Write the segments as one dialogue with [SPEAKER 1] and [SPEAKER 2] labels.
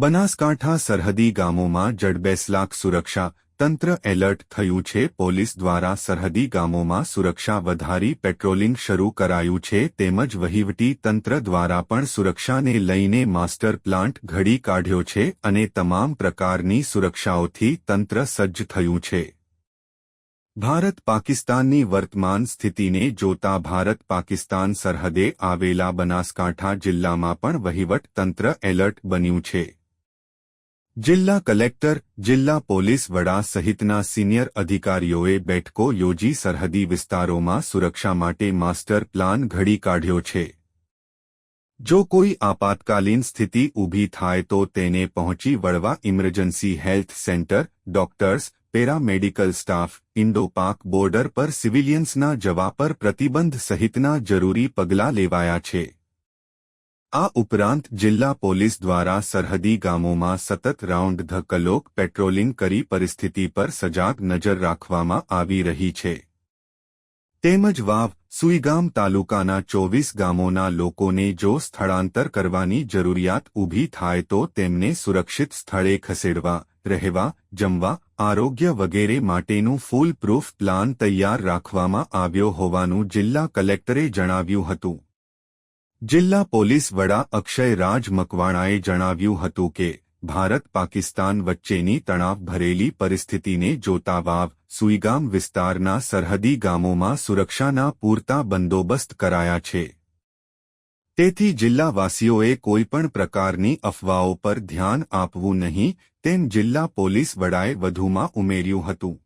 [SPEAKER 1] બનાસકાંઠા સરહદી ગામોમાં જડબેસલાક સુરક્ષા તંત્ર એલર્ટ થયું છે। પોલીસ દ્વારા સરહદી ગામોમાં સુરક્ષા વધારી પેટ્રોલિંગ શરૂ કરાયું છે તેમજ વહીવટી તંત્ર દ્વારા પણ સુરક્ષાને લઈને માસ્ટર પ્લાન્ટ ઘડી કાઢ્યો છે અને તમામ પ્રકારની સુરક્ષાઓથી તંત્ર સજ્જ થયું છે। ભારત પાકિસ્તાનની વર્તમાન સ્થિતિને જોતા ભારત પાકિસ્તાન સરહદે આવેલા બનાસકાંઠા જિલ્લામાં પણ વહીવટ તંત્ર એલર્ટ બન્યું છે। જિલ્લા કલેક્ટર, જિલ્લા પોલીસ વડા સહિતના સિનિયર અધિકારીઓએ બેઠકો યોજી સરહદી વિસ્તારોમાં સુરક્ષા માટે માસ્ટર પ્લાન ઘડી કાઢ્યો છે। જો કોઈ આપાતકાલીન સ્થિતિ ઊભી થાય તો તેને પહોંચી વળવા emergency health centre, doctors, paramedical staff, Indo-Pak border પર સિવિલિયન્સના જવા પર પ્રતિબંધ સહિતના જરૂરી પગલાં લેવાયા છે। આ ઉપરાંત જિલ્લા પોલીસ દ્વારા સરહદી ગામોમાં સતત રાઉન્ડ ધ ક્લોક પેટ્રોલિંગ કરી પરિસ્થિતિ પર સજાગ નજર રાખવામાં આવી રહી છે। તેમજ વાવ, સુઈગામ તાલુકાના 24 ગામોના લોકોને જો સ્થળાંતર કરવાની જરૂરિયાત ઊભી થાય તો તેમને સુરક્ષિત સ્થળે ખસેડવા, રહેવા, જમવા, આરોગ્ય વગેરે માટેનું ફૂલ પ્રૂફ પ્લાન તૈયાર રાખવામાં આવ્યો હોવાનું જિલ્લા કલેક્ટરે જણાવ્યું હતું। જિલ્લા પોલીસ વડા અક્ષય રાજ મકવાણાએ જણાવ્યું હતું કે ભારત પાકિસ્તાન વચ્ચેની તણાવ ભરેલી પરિસ્થિતિને જોતા વાવ, સુઈગામ વિસ્તારના સરહદી ગામોમાં સુરક્ષાના પૂરતા બંદોબસ્ત કરાયા છે। તેથી જિલ્લાવાસીઓએ કોઈપણ પ્રકારની અફવાઓ પર ધ્યાન આપવું નહીં, તેમ જિલ્લા પોલીસ વડાએ વધુમાં ઉમેર્યું હતું।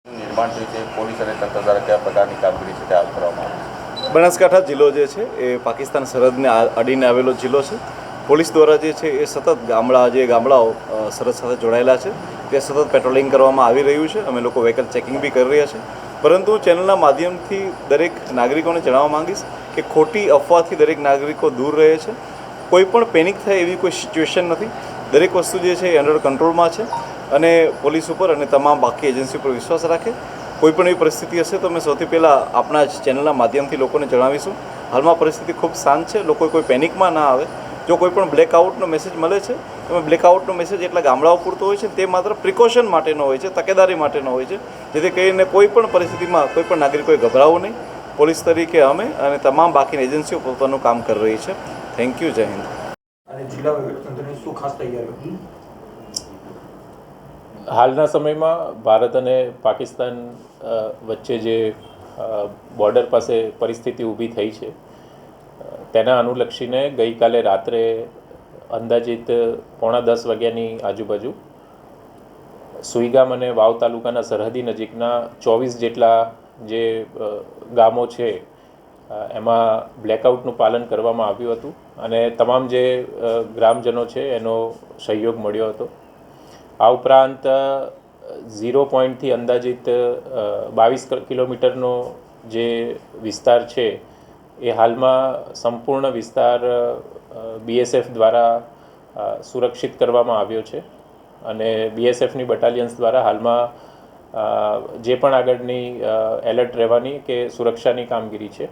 [SPEAKER 2] નિર્માણ છે પોલીસ અને તંત્ર દ્વારા કયા પ્રકારની કામગીરી છે હાથ કરવામાં આવી છે?
[SPEAKER 3] બનાસકાંઠા જિલ્લો જે છે એ પાકિસ્તાન સરહદને અડીને આવેલો જિલ્લો છે। પોલીસ દ્વારા જે છે એ સતત ગામડાઓ સરહદ સાથે જોડાયેલા છે તે સતત પેટ્રોલિંગ કરવામાં આવી રહ્યું છે। અમે લોકો વ્હીકલ ચેકિંગ બી કરી રહ્યા છે, પરંતુ ચેનલના માધ્યમથી દરેક નાગરિકોને જણાવવા માંગીશ કે ખોટી અફવાથી દરેક નાગરિકો દૂર રહે છે। કોઈ પણ પેનિક થાય એવી કોઈ સિચ્યુએશન નથી। દરેક વસ્તુ જે છે એ અંડર કંટ્રોલમાં છે અને પોલીસ ઉપર અને તમામ બાકી એજન્સી ઉપર વિશ્વાસ રાખે। કોઈપણ એવી પરિસ્થિતિ હશે તો અમે સૌથી પહેલાં આપણા જ ચેનલના માધ્યમથી લોકોને જણાવીશું। હાલમાં પરિસ્થિતિ ખૂબ શાંત છે, લોકો કોઈ પેનિકમાં ના આવે। જો કોઈ પણ બ્લેકઆઉટનો મેસેજ મળે છે તો બ્લેકઆઉટનો મેસેજ એટલા ગામડાઓ પૂરતો હોય છે, તે માત્ર પ્રિકોશન માટેનો હોય છે, તકેદારી માટેનો હોય છે, જેથી કરીને કોઈ પણ પરિસ્થિતિમાં કોઈ પણ નાગરિકોએ ગભરાવું નહીં। પોલીસ તરીકે અમે અને તમામ બાકીની એજન્સીઓ પોતાનું કામ કરી રહી છે। થેન્ક યુ, જય હિન્દ।
[SPEAKER 4] અને જિલ્લા વહીવટીતંત્રની શું ખાસ તૈયારીઓ?
[SPEAKER 5] હાલના સમયમાં ભારત અને પાકિસ્તાન વચ્ચે જે બોર્ડર પાસે પરિસ્થિતિ ઊભી થઈ છે તેના અનુલક્ષીને ગઈકાલે રાત્રે અંદાજિત 9:45 વાગ્યાની આજુબાજુ સુઈગામ અને વાવ તાલુકાના સરહદી નજીકના 24 જેટલા જે ગામો છે એમાં બ્લેકઆઉટનું પાલન કરવામાં આવ્યું હતું અને તમામ જે ગ્રામજનો છે એનો સહયોગ મળ્યો હતો। આ ઉપરાંત 0 પોઈન્ટથી અંદાજિત 22 કિલોમીટરનો જે વિસ્તાર છે એ હાલમાં સંપૂર્ણ વિસ્તાર બીએસએફ દ્વારા સુરક્ષિત કરવામાં આવ્યો છે અને બીએસએફની બટાલિયન્સ દ્વારા હાલમાં જે પણ આગળની એલર્ટ રહેવાની કે સુરક્ષાની કામગીરી છે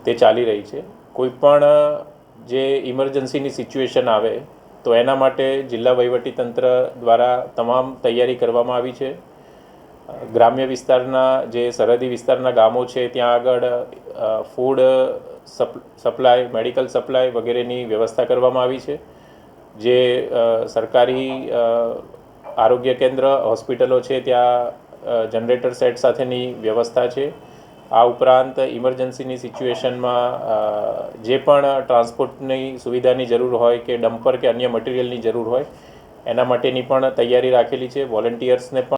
[SPEAKER 5] તે ચાલી રહી છે। કોઈપણ જે ઇમરજન્સીની સિચ્યુએશન આવે તો એના માટે જિલ્લા વહીવટીતંત્ર દ્વારા તમામ તૈયારી કરવામાં આવી છે। ગ્રામ્ય વિસ્તારના જે સરહદી વિસ્તારના ગામો છે ત્યાં આગળ ફૂડ સપ્લાય, મેડિકલ સપ્લાય વગેરેની વ્યવસ્થા કરવામાં આવી છે। જે સરકારી આરોગ્ય કેન્દ્ર, હોસ્પિટલો છે ત્યાં જનરેટર સેટ સાથેની વ્યવસ્થા છે। આ ઉપરાંત ઇમરજન્સીની સિચ્યુએશનમાં જે પણ ટ્રાન્સપોર્ટની સુવિધાની જરૂર હોય કે ડમ્પર કે અન્ય મટીરિયલની જરૂર હોય એના માટેની પણ તૈયારી રાખેલી છે। વોલન્ટિયર્સને પણ